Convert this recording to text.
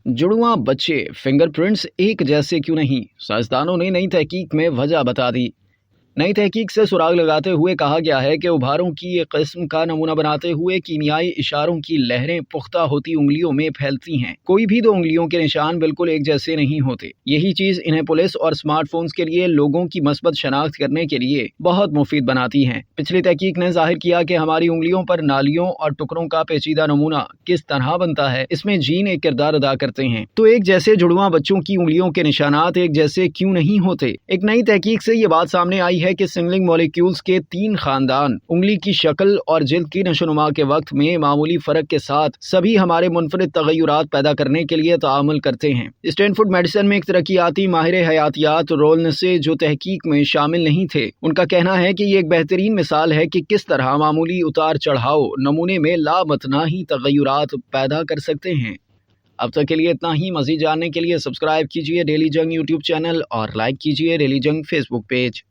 जुड़वां बच्चे फिंगरप्रिंट्स एक जैसे क्यों नहीं? साइंसदानों ने नई तहकीक में वजह बता दी। नई तहकीक से सुराग लगाते हुए कहा गया है कि उभारों की एक किस्म का नमूना बनाते हुए कीमियाई इशारों की लहरें पुख्ता होती उंगलियों में फैलती हैं। कोई भी दो उंगलियों के निशान बिल्कुल एक जैसे नहीं होते। यही चीज इन्हें पुलिस और स्मार्टफोन्स के लिए लोगों की मस्बत शनाख्त करने के लिए बहुत मुफीद बनाती है। पिछली तहकीक ने जाहिर किया कि हमारी उंगलियों पर नालियों और टुकड़ों का पेचीदा नमूना किस तरह बनता है, इसमें जीन एक किरदार अदा करते हैं। तो एक जैसे जुड़वां बच्चों की उंगलियों के निशानात एक जैसे क्यों नहीं होते? एक नई तहकीक से ये बात सामने आई है कि सिंगलिंग मॉलिक्यूल्स के 3 खानदान उंगली की शक्ल और जिल्द की नशोनुमा के वक्त में मामूली फर्क के साथ सभी हमारे मुनफरिद तगय्युरात पैदा करने के लिए तामुल करते हैं। स्टैनफोर्ड मेडिसिन में एक तरक्याती माहिर हयातियात रोल से जो तहकीक में शामिल नहीं थे, उनका कहना है कि ये एक बेहतरीन मिसाल है कि किस तरह मामूली उतार चढ़ाव नमूने में लामतनाही तगय्युरात पैदा कर सकते हैं। अब तक के लिए इतना ही। मज़ीद जानने के लिए सब्सक्राइब कीजिए डेली जंग यूट्यूब चैनल और लाइक कीजिए डेली जंग फेसबुक पेज।